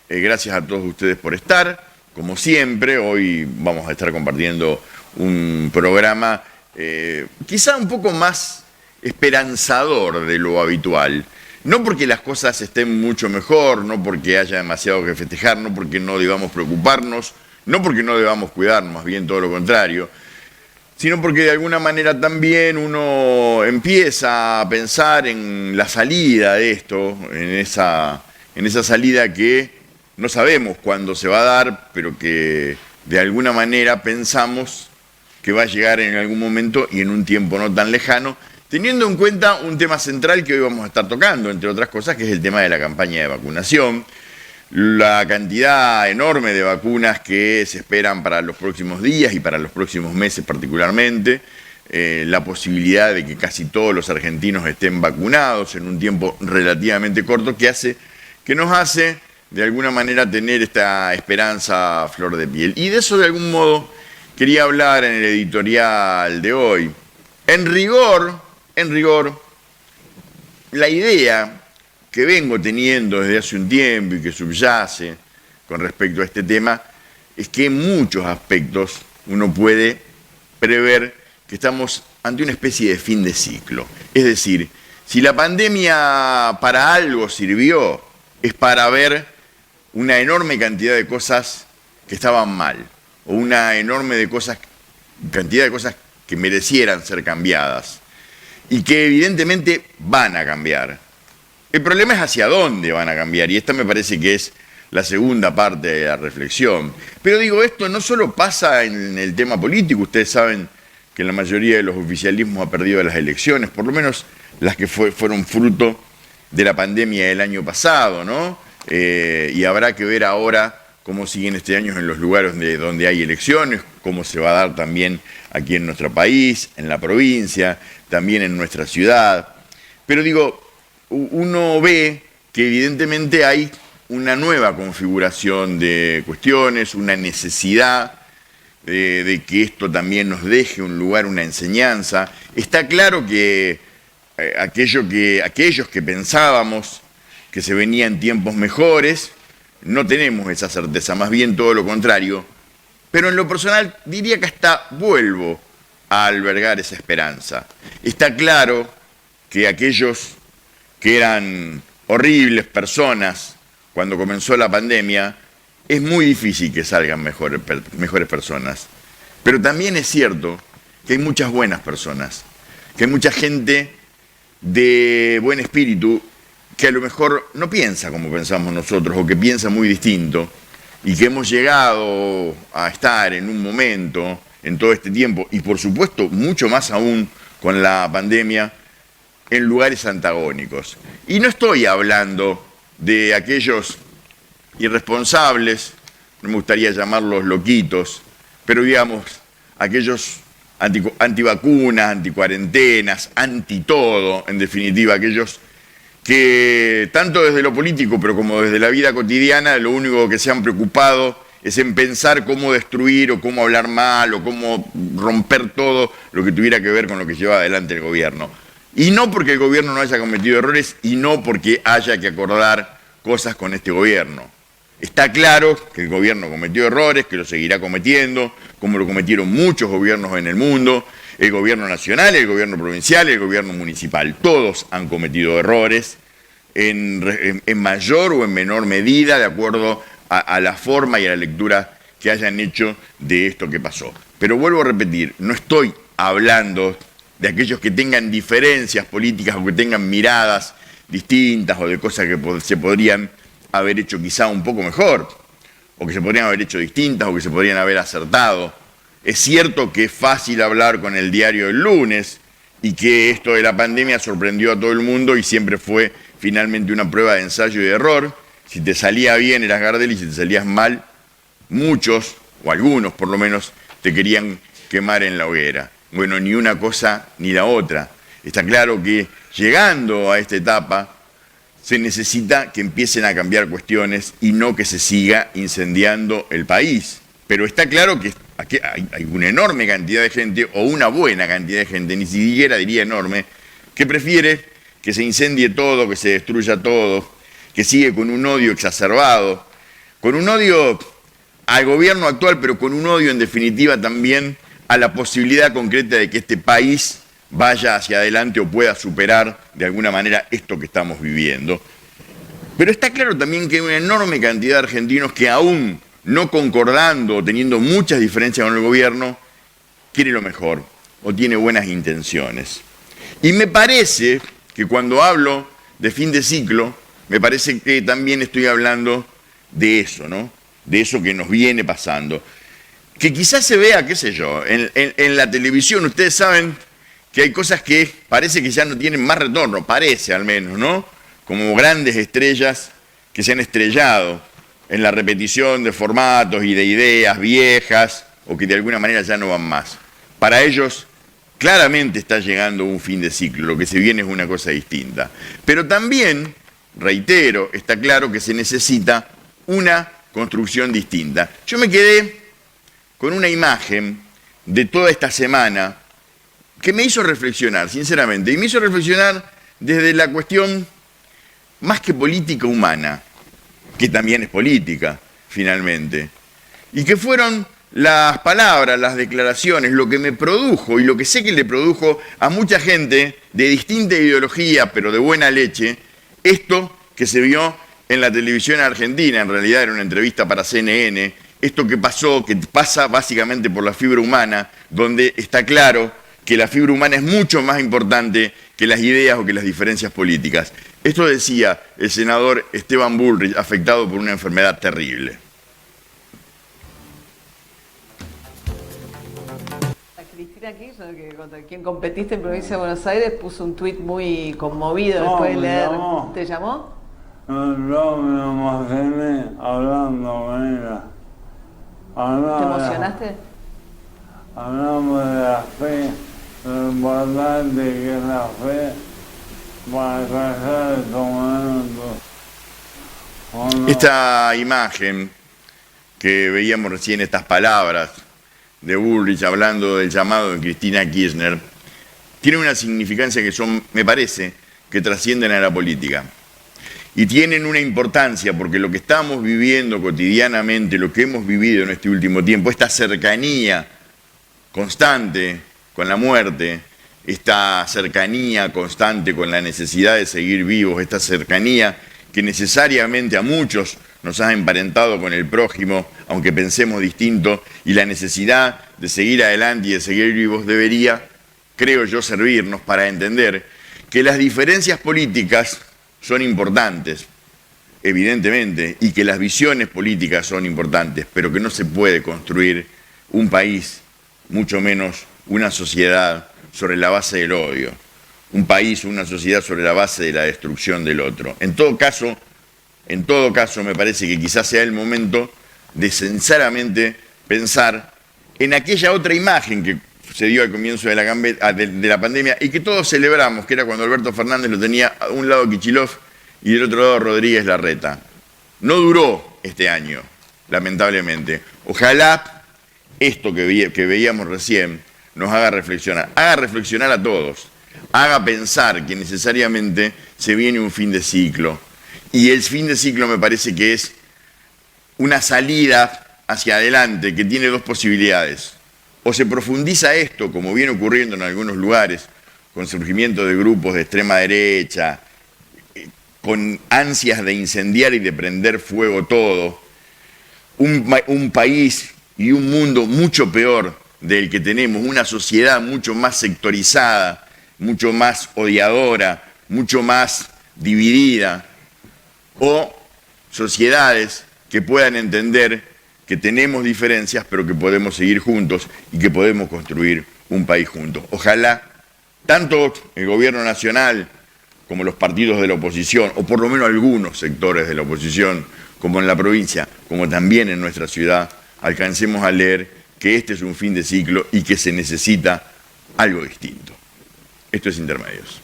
Gracias a todos ustedes por estar. Como siempre, hoy vamos a estar compartiendo un programa quizá un poco más esperanzador de lo habitual. No porque las cosas estén mucho mejor, no porque haya demasiado que festejar, no porque no debamos preocuparnos, no porque no debamos cuidarnos, más bien todo lo contrario, sino porque de alguna manera también uno empieza a pensar en la salida de esto, en esa salida que no sabemos cuándo se va a dar, pero que de alguna manera pensamos que va a llegar en algún momento y en un tiempo no tan lejano, teniendo en cuenta un tema central que hoy vamos a estar tocando, entre otras cosas, que es el tema de la campaña de vacunación, la cantidad enorme de vacunas que se esperan para los próximos días y para los próximos meses particularmente, la posibilidad de que casi todos los argentinos estén vacunados en un tiempo relativamente corto, que nos hace de alguna manera tener esta esperanza a flor de piel. Y de eso de algún modo quería hablar en el editorial de hoy. En rigor, la idea que vengo teniendo desde hace un tiempo y que subyace con respecto a este tema es que en muchos aspectos uno puede prever que estamos ante una especie de fin de ciclo. Es decir, si la pandemia para algo sirvió, es para ver una enorme cantidad de cosas que estaban mal, o una enorme cantidad de cosas que merecieran ser cambiadas, y que evidentemente van a cambiar. El problema es hacia dónde van a cambiar, y esta me parece que es la segunda parte de la reflexión. Pero digo, esto no solo pasa en el tema político, ustedes saben que la mayoría de los oficialismos ha perdido las elecciones, por lo menos las que fueron fruto de la pandemia del año pasado, ¿no? Y habrá que ver ahora cómo siguen este año en los lugares donde hay elecciones, cómo se va a dar también aquí en nuestro país, en la provincia, también en nuestra ciudad. Pero digo, uno ve que evidentemente hay una nueva configuración de cuestiones, una necesidad de que esto también nos deje un lugar, una enseñanza. Está claro que aquellos que pensábamos que se venían tiempos mejores, no tenemos esa certeza, más bien todo lo contrario, pero en lo personal diría que hasta vuelvo a albergar esa esperanza. Está claro que aquellos que eran horribles personas cuando comenzó la pandemia, es muy difícil que salgan mejores personas. Pero también es cierto que hay muchas buenas personas, que hay mucha gente de buen espíritu que a lo mejor no piensa como pensamos nosotros o que piensa muy distinto y que hemos llegado a estar en un momento, en todo este tiempo, y por supuesto mucho más aún con la pandemia, en lugares antagónicos. Y no estoy hablando de aquellos irresponsables, no me gustaría llamarlos loquitos, pero digamos, aquellos antivacunas, anticuarentenas, anti-todo, en definitiva, aquellos que tanto desde lo político, pero como desde la vida cotidiana, lo único que se han preocupado es en pensar cómo destruir o cómo hablar mal o cómo romper todo lo que tuviera que ver con lo que lleva adelante el gobierno. Y no porque el gobierno no haya cometido errores y no porque haya que acordar cosas con este gobierno. Está claro que el gobierno cometió errores, que lo seguirá cometiendo, como lo cometieron muchos gobiernos en el mundo, el gobierno nacional, el gobierno provincial, el gobierno municipal. Todos han cometido errores en mayor o en menor medida, de acuerdo a la forma y a la lectura que hayan hecho de esto que pasó. Pero vuelvo a repetir, no estoy hablando de aquellos que tengan diferencias políticas o que tengan miradas distintas o de cosas que se podrían haber hecho quizá un poco mejor, o que se podrían haber hecho distintas, o que se podrían haber acertado. Es cierto que es fácil hablar con el diario del lunes, y que esto de la pandemia sorprendió a todo el mundo y siempre fue finalmente una prueba de ensayo y de error. Si te salía bien eras Gardel y si te salías mal, muchos, o algunos por lo menos, te querían quemar en la hoguera. Bueno, ni una cosa ni la otra. Está claro que llegando a esta etapa, se necesita que empiecen a cambiar cuestiones y no que se siga incendiando el país. Pero está claro que hay una enorme cantidad de gente, o una buena cantidad de gente, ni siquiera diría enorme, que prefiere que se incendie todo, que se destruya todo, que sigue con un odio exacerbado, con un odio al gobierno actual, pero con un odio en definitiva también a la posibilidad concreta de que este país vaya hacia adelante o pueda superar de alguna manera esto que estamos viviendo. Pero está claro también que hay una enorme cantidad de argentinos que aún no concordando o teniendo muchas diferencias con el gobierno, quiere lo mejor o tiene buenas intenciones. Y me parece que cuando hablo de fin de ciclo, me parece que también estoy hablando de eso, ¿no? De eso que nos viene pasando. Que quizás se vea, qué sé yo, en la televisión, ustedes saben que hay cosas que parece que ya no tienen más retorno, parece al menos, ¿no? Como grandes estrellas que se han estrellado en la repetición de formatos y de ideas viejas o que de alguna manera ya no van más. Para ellos claramente está llegando un fin de ciclo, lo que se viene es una cosa distinta. Pero también, reitero, está claro que se necesita una construcción distinta. Yo me quedé con una imagen de toda esta semana que me hizo reflexionar, sinceramente, y me hizo reflexionar desde la cuestión más que política humana, que también es política, finalmente, y que fueron las palabras, las declaraciones, lo que me produjo y lo que sé que le produjo a mucha gente de distinta ideología, pero de buena leche, esto que se vio en la televisión argentina, en realidad era una entrevista para CNN, esto que pasó, que pasa básicamente por la fibra humana, donde está claro que la fibra humana es mucho más importante que las ideas o que las diferencias políticas. Esto decía el senador Esteban Bullrich, afectado por una enfermedad terrible. Cristina Kirchner, que contra quien competiste en Provincia de Buenos Aires, puso un tuit muy conmovido después de leer. Llamó. ¿Te llamó? No, me emocioné hablando con ella. ¿Te emocionaste? Hablamos de la fe, lo importante que es la fe para alcanzar estos momentos. No? Esta imagen que veíamos recién, estas palabras de Bullrich hablando del llamado de Cristina Kirchner, tiene una significancia que son, me parece, que trascienden a la política. Y tienen una importancia porque lo que estamos viviendo cotidianamente, lo que hemos vivido en este último tiempo, esta cercanía constante con la muerte, esta cercanía constante con la necesidad de seguir vivos, esta cercanía que necesariamente a muchos nos ha emparentado con el prójimo, aunque pensemos distinto, y la necesidad de seguir adelante y de seguir vivos debería, creo yo, servirnos para entender que las diferencias políticas son importantes, evidentemente, y que las visiones políticas son importantes, pero que no se puede construir un país, mucho menos una sociedad, sobre la base del odio. Un país, una sociedad sobre la base de la destrucción del otro. En todo caso, me parece que quizás sea el momento de sinceramente pensar en aquella otra imagen que se dio al comienzo de la pandemia y que todos celebramos, que era cuando Alberto Fernández lo tenía a un lado Kicillof y del otro lado Rodríguez Larreta. No duró este año, lamentablemente. Ojalá esto que veíamos recién nos haga reflexionar a todos, haga pensar que necesariamente se viene un fin de ciclo. Y el fin de ciclo me parece que es una salida hacia adelante que tiene dos posibilidades. O se profundiza esto, como viene ocurriendo en algunos lugares, con surgimiento de grupos de extrema derecha, con ansias de incendiar y de prender fuego todo, un país y un mundo mucho peor del que tenemos, una sociedad mucho más sectorizada, mucho más odiadora, mucho más dividida, o sociedades que puedan entender que tenemos diferencias, pero que podemos seguir juntos y que podemos construir un país juntos. Ojalá tanto el gobierno nacional como los partidos de la oposición, o por lo menos algunos sectores de la oposición, como en la provincia, como también en nuestra ciudad, alcancemos a leer que este es un fin de ciclo y que se necesita algo distinto. Esto es Intermedios.